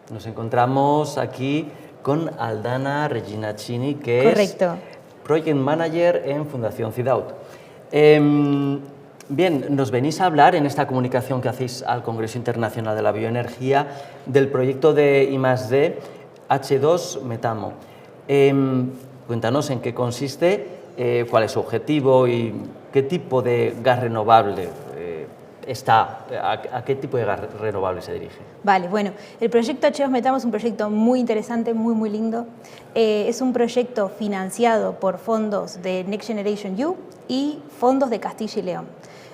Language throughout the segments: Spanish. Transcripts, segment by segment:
Nos encontramos aquí con Aldana Reginaccini, que Correcto. es Project Manager en Fundación Cidaut. Bien, nos venís a hablar en esta comunicación que hacéis al Congreso Internacional de la Bioenergía del proyecto de I+D H2 Metamo. Cuéntanos en qué consiste, cuál es su objetivo y qué tipo de gas renovable a qué tipo de gas renovable se dirige. Vale, bueno, el proyecto H2 Metamo es un proyecto muy interesante, muy lindo. Es un proyecto financiado por fondos de Next Generation EU y fondos de Castilla y León.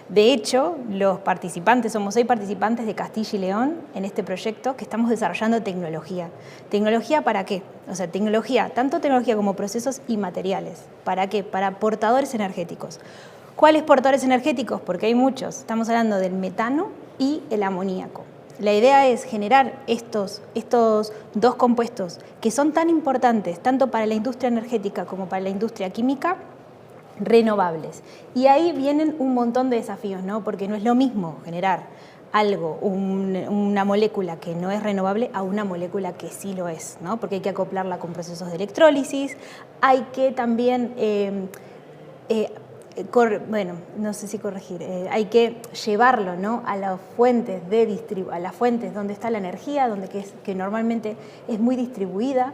De hecho, los participantes, somos 6 participantes de Castilla y León en este proyecto que estamos desarrollando tecnología. ¿Tecnología para qué? O sea, tecnología, tanto tecnología como procesos y materiales. ¿Para qué? Para portadores energéticos. ¿Cuáles portadores energéticos? Porque hay muchos. Estamos hablando del metano y el amoníaco. La idea es generar estos dos compuestos que son tan importantes tanto para la industria energética como para la industria química, renovables. Y ahí vienen un montón de desafíos, ¿no? Porque no es lo mismo generar algo, una molécula que no es renovable a una molécula que sí lo es, ¿no? Porque hay que acoplarla con procesos de electrólisis, hay que también, no sé si corregir, hay que llevarlo, ¿no? a las fuentes donde está la energía, que normalmente es muy distribuida.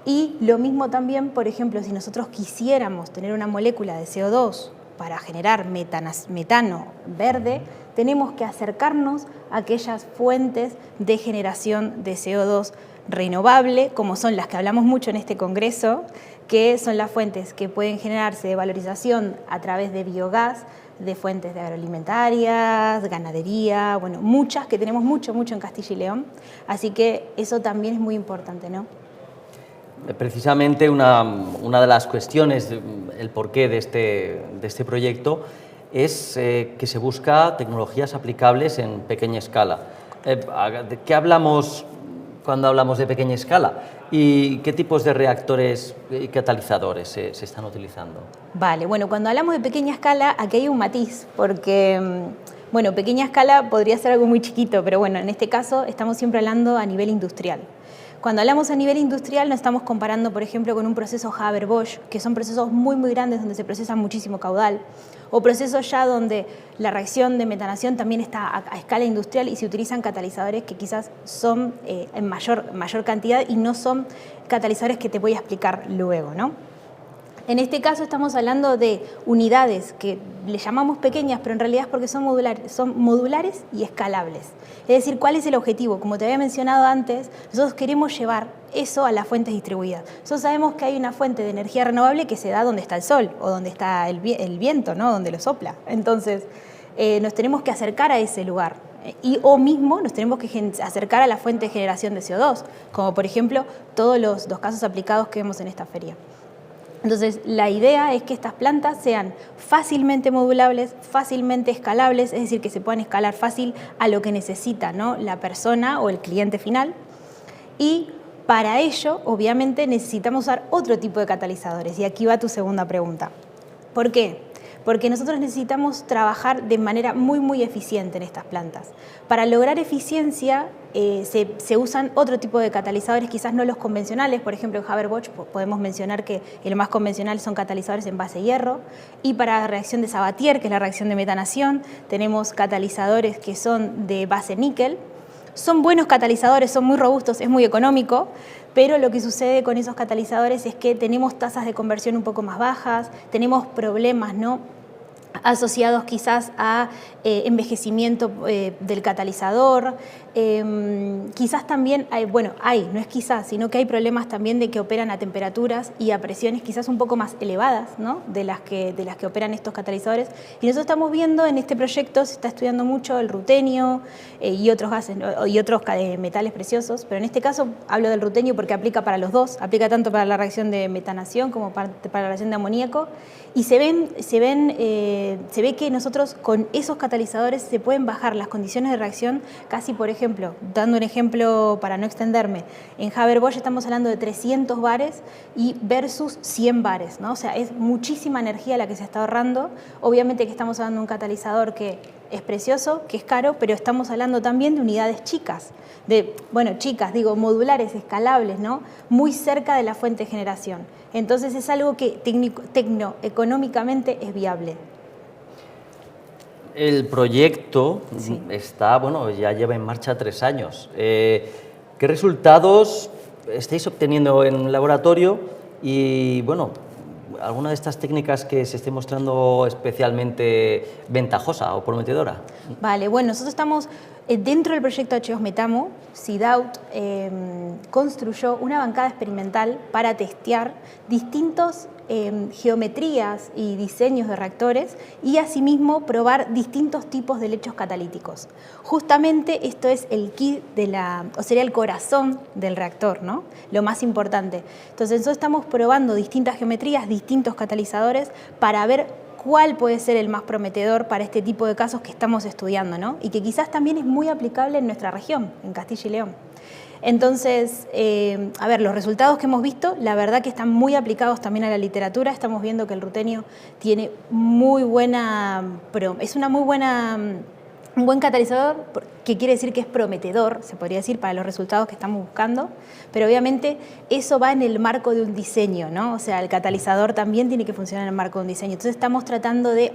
Y lo mismo también, por ejemplo, si nosotros quisiéramos tener una molécula de CO2 para generar metano verde, tenemos que acercarnos a aquellas fuentes de generación de CO2 renovable, como son las que hablamos mucho en este congreso, que son las fuentes que pueden generarse de valorización a través de biogás, de fuentes de agroalimentarias, ganadería, bueno, muchas que tenemos mucho en Castilla y León, así que eso también es muy importante, ¿no? Precisamente una de las cuestiones, el porqué de este proyecto, es que se busca tecnologías aplicables en pequeña escala. ¿De qué hablamos cuando hablamos de pequeña escala? ¿Y qué tipos de reactores y catalizadores se están utilizando? Vale, bueno, cuando hablamos de pequeña escala, aquí hay un matiz, porque, bueno, pequeña escala podría ser algo muy chiquito, pero bueno, en este caso estamos siempre hablando a nivel industrial. Cuando hablamos a nivel industrial nos estamos comparando, por ejemplo, con un proceso Haber-Bosch, que son procesos muy grandes donde se procesa muchísimo caudal, o procesos ya donde la reacción de metanación también está a escala industrial y se utilizan catalizadores que quizás son en mayor cantidad y no son catalizadores que te voy a explicar luego, ¿no? En este caso estamos hablando de unidades que le llamamos pequeñas, pero en realidad es porque son modulares y escalables. Es decir, ¿cuál es el objetivo? Como te había mencionado antes, nosotros queremos llevar eso a las fuentes distribuidas. Nosotros sabemos que hay una fuente de energía renovable que se da donde está el sol o donde está el viento, ¿no? Donde lo sopla. Entonces, nos tenemos que acercar a ese lugar. O mismo nos tenemos que acercar a la fuente de generación de CO2, como por ejemplo todos los casos aplicados que vemos en esta feria. Entonces, la idea es que estas plantas sean fácilmente modulables, fácilmente escalables, es decir, que se puedan escalar fácil a lo que necesita, ¿no? la persona o el cliente final. Y para ello, obviamente, necesitamos usar otro tipo de catalizadores. Y aquí va tu segunda pregunta. ¿Por qué? Porque nosotros necesitamos trabajar de manera muy eficiente en estas plantas. Para lograr eficiencia se usan otro tipo de catalizadores, quizás no los convencionales. Por ejemplo, en Haber-Bosch podemos mencionar que el más convencional son catalizadores en base hierro. Y para la reacción de Sabatier, que es la reacción de metanación, tenemos catalizadores que son de base níquel. Son buenos catalizadores, son muy robustos, es muy económico, pero lo que sucede con esos catalizadores es que tenemos tasas de conversión un poco más bajas, tenemos problemas, ¿no? asociados quizás a envejecimiento del catalizador. Quizás también no es quizás, sino que hay problemas también de que operan a temperaturas y a presiones quizás un poco más elevadas, ¿no? de las que operan estos catalizadores. Y nosotros estamos viendo en este proyecto, se está estudiando mucho el rutenio y otros gases, ¿no? y otros metales preciosos, pero en este caso hablo del rutenio porque aplica para los dos, aplica tanto para la reacción de metanación como para la reacción de amoníaco, y se ve que nosotros con esos catalizadores se pueden bajar las condiciones de reacción casi, por ejemplo, ejemplo, dando un ejemplo para no extenderme, en Haber-Bosch estamos hablando de 300 bares y versus 100 bares, ¿no? O sea, es muchísima energía la que se está ahorrando. Obviamente que estamos hablando de un catalizador que es precioso, que es caro, pero estamos hablando también de unidades chicas, modulares, escalables, ¿no? Muy cerca de la fuente de generación. Entonces es algo que tecnoeconómicamente es viable. El proyecto Sí. ya lleva en marcha 3 años. ¿Qué resultados estáis obteniendo en el laboratorio? Y ¿alguna de estas técnicas que se esté mostrando especialmente ventajosa o prometedora? Vale, bueno, nosotros estamos dentro del proyecto H2 Metamo. Sidaut construyó una bancada experimental para testear distintos geometrías y diseños de reactores y asimismo probar distintos tipos de lechos catalíticos. Justamente esto es el kit sería el corazón del reactor, ¿no? Lo más importante. Entonces nosotros estamos probando distintas geometrías, distintos catalizadores para ver cuál puede ser el más prometedor para este tipo de casos que estamos estudiando, ¿no? Y que quizás también es muy aplicable en nuestra región, en Castilla y León. Entonces, los resultados que hemos visto, la verdad que están muy aplicados también a la literatura. Estamos viendo que el rutenio tiene un buen catalizador, que quiere decir que es prometedor, se podría decir, para los resultados que estamos buscando, pero obviamente eso va en el marco de un diseño, ¿no? O sea, el catalizador también tiene que funcionar en el marco de un diseño. Entonces estamos tratando de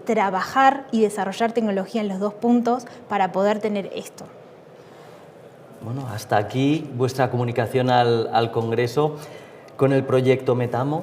trabajar y desarrollar tecnología en los dos puntos para poder tener esto. Bueno, hasta aquí vuestra comunicación al Congreso con el proyecto Metamo.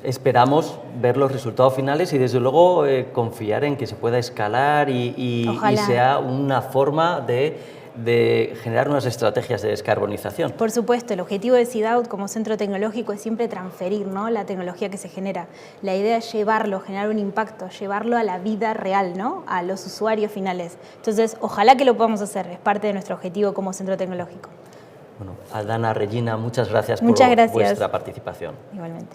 Esperamos ver los resultados finales y desde luego confiar en que se pueda escalar y sea una forma de generar unas estrategias de descarbonización. Por supuesto, el objetivo de Sidaut como centro tecnológico es siempre transferir, ¿no?, la tecnología que se genera. La idea es llevarlo, generar un impacto, llevarlo a la vida real, ¿no?, a los usuarios finales. Entonces, ojalá que lo podamos hacer, es parte de nuestro objetivo como centro tecnológico. Bueno, Aldana, Regina, muchas gracias por vuestra participación. Igualmente.